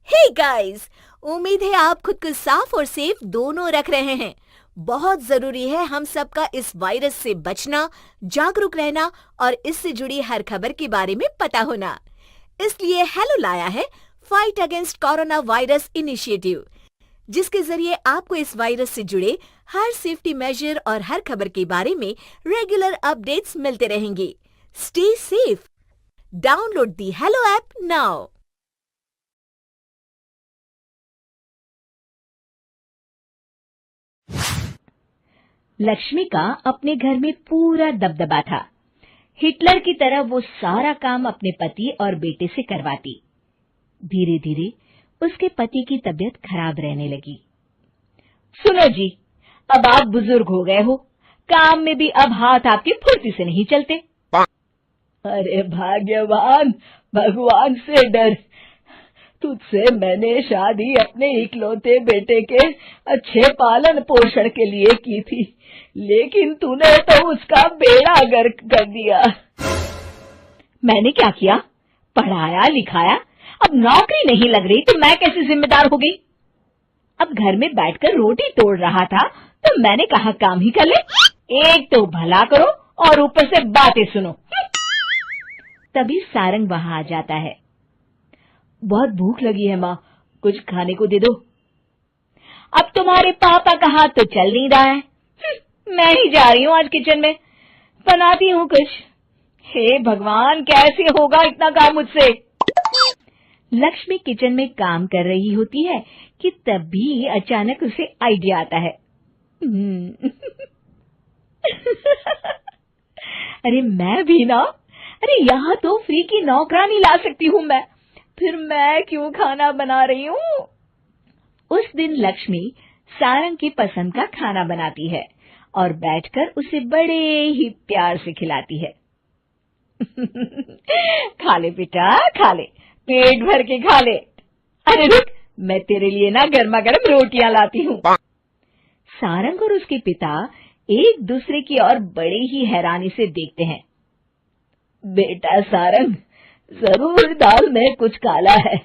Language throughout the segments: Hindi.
हे गाइस, उम्मीद है आप खुद को साफ और सेफ दोनों रख रहे हैं। बहुत जरूरी है हम सबका इस वायरस से बचना, जागरूक रहना और इससे जुड़ी हर खबर के बारे में पता होना। इसलिए हेलो लाया है fight against corona virus initiative, जिसके जरिए आपको इस वायरस से जुड़े हर सेफ्टी मेजर और हर खबर के बारे में रेगुलर अपडेट्स मिलते रहेंगे। Stay safe. Download the hello app now. Lakshmi का अपने घर में पूरा दबदबा था। हिटलर की तरह वो सारा काम अपने पति और बेटे से करवाती। धीरे धीरे उसके पति की तबीयत खराब रहने लगी। सुनो जी, अब आप बुजुर्ग हो गए हो, काम में भी अब हाथ आपके फुर्ती से नहीं चलते। अरे भाग्यवान, भगवान से डर। तुझसे मैंने शादी अपने इकलौते बेटे के अच्छे पालन पोषण के लिए की थी, लेकिन तूने तो उसका बेड़ा गर्क कर दिया। मैंने क्या किया? पढ़ाया लिखाया, अब नौकरी नहीं लग रही तो मैं कैसे जिम्मेदार हो गई? अब घर में बैठकर रोटी तोड़ रहा था तो मैंने कहा काम ही कर ले। एक तो भला करो और ऊपर से बातें सुनो। तभी सारंग वहां आ जाता है। बहुत भूख लगी है माँ, कुछ खाने को दे दो। अब तुम्हारे पापा का हाथ तो चल नहीं रहा है। मैं ही जा रही हूँ आज किचन में, बनाती हूँ कुछ। हे भगवान, कैसे होगा इतना काम मुझसे? लक्ष्मी किचन में काम कर रही होती है कि तभी अचानक उसे आइडिया आता है। अरे मैं भी ना, अरे यहाँ तो फ्री की नौकरानी ला सकती हूँ मैं, फिर मैं क्यों खाना बना रही हूँ? उस दिन लक्ष्मी सारंग की पसंद का खाना बनाती है और बैठकर उसे बड़े ही प्यार से खिलाती है। खा ले बेटा, खा ले, पेट भर के खा ले। अरे रुक, मैं तेरे लिए ना गर्मा गर्म रोटियां लाती हूँ। सारंग और उसके पिता एक दूसरे की ओर बड़े ही हैरानी से देखते हैं। बेटा सारंग, जरूर दाल में कुछ काला है,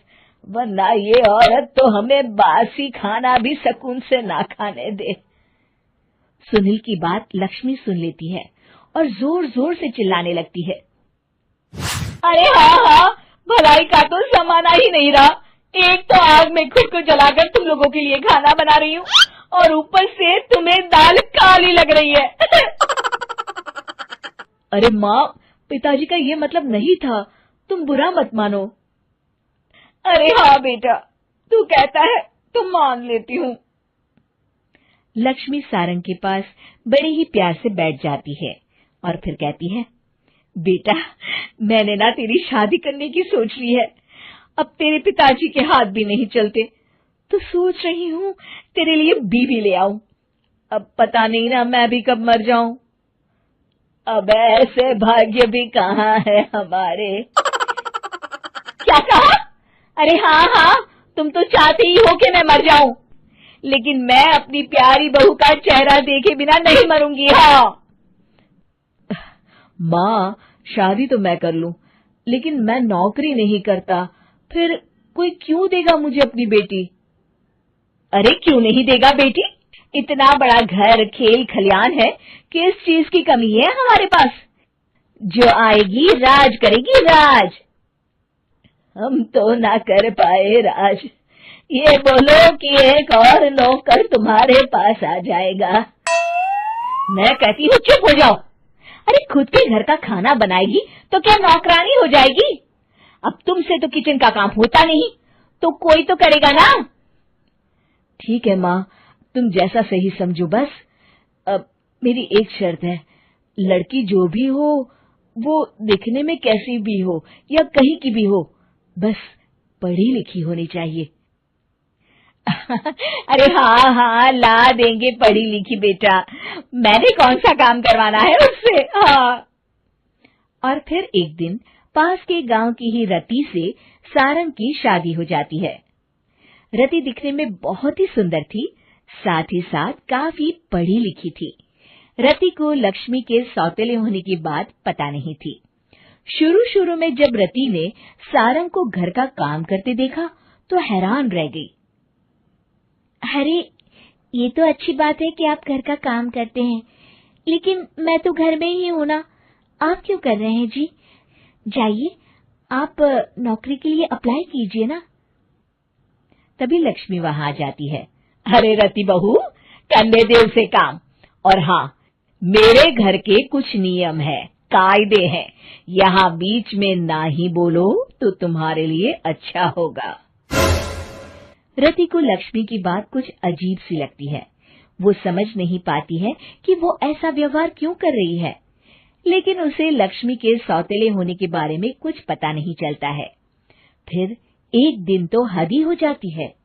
वरना ये औरत तो हमें बासी खाना भी सुकून से ना खाने दे। सुनील की बात लक्ष्मी सुन लेती है और जोर जोर से चिल्लाने लगती है। अरे हाँ, भलाई का तो जमाना ही नहीं रहा। एक तो आग में खुद को जलाकर तुम लोगों के लिए खाना बना रही हूँ और ऊपर से तुम्हें दाल काली लग रही है। अरे माँ, पिताजी का ये मतलब नहीं था, तुम बुरा मत मानो। अरे हाँ बेटा, तू कहता है तो मान लेती हूँ। लक्ष्मी सारंग के पास बड़े ही प्यार से बैठ जाती है और फिर कहती है, बेटा मैंने ना तेरी शादी करने की सोच ली है। अब तेरे पिताजी के हाथ भी नहीं चलते, तो सोच रही हूँ तेरे लिए बीवी ले आऊं। अब पता नहीं ना मैं भी कब मर जाऊं। अब ऐसे भाग्य भी कहाँ है हमारे। क्या कहा? अरे हाँ, तुम तो चाहते ही हो कि मैं मर जाऊं, लेकिन मैं अपनी प्यारी बहू का चेहरा देखे बिना नहीं मरूंगी। हाँ माँ, शादी तो मैं कर लूं, लेकिन मैं नौकरी नहीं करता, फिर कोई क्यों देगा मुझे अपनी बेटी? अरे क्यों नहीं देगा बेटी? इतना बड़ा घर, खेल खलियान है, किस चीज की कमी है हमारे पास? जो आएगी राज करेगी, राज। हम तो ना कर पाए राज, ये बोलो कि एक और नौकर तुम्हारे पास आ जाएगा। मैं कहती हूँ चुप हो जाओ। अरे खुद के घर का खाना बनाएगी तो क्या नौकरानी हो जाएगी? अब तुमसे तो किचन का काम होता नहीं, तो कोई तो करेगा ना। ठीक है माँ, तुम जैसा सही समझो बस। अब मेरी एक शर्त है, लड़की जो भी हो वो दिखने में कैसी भी हो या कहीं की भी हो, बस पढ़ी लिखी होनी चाहिए। अरे हाँ, ला देंगे पढ़ी लिखी बेटा, मैंने कौन सा काम करवाना है उससे। हाँ। और फिर एक दिन पास के गांव की ही रति से सारंग की शादी हो जाती है। रति दिखने में बहुत ही सुंदर थी, साथ ही साथ काफी पढ़ी लिखी थी। रति को लक्ष्मी के सौतेले होने की बात पता नहीं थी। शुरू शुरू में जब रति ने सारंग को घर का काम करते देखा तो हैरान रह गई। अरे, ये तो अच्छी बात है कि आप घर का काम करते हैं, लेकिन मैं तो घर में ही हूं ना, आप क्यों कर रहे हैं जी? जाइए, आप नौकरी के लिए अप्लाई कीजिए ना। तभी लक्ष्मी वहां आ जाती है। अरे रति बहू, करने दे उसे काम। और हाँ, मेरे घर के कुछ नियम है, कायदे हैं, यहाँ बीच में ना ही बोलो तो तुम्हारे लिए अच्छा होगा। रति को लक्ष्मी की बात कुछ अजीब सी लगती है। वो समझ नहीं पाती है कि वो ऐसा व्यवहार क्यों कर रही है, लेकिन उसे लक्ष्मी के सौतेले होने के बारे में कुछ पता नहीं चलता है। फिर एक दिन तो हद ही हो जाती है।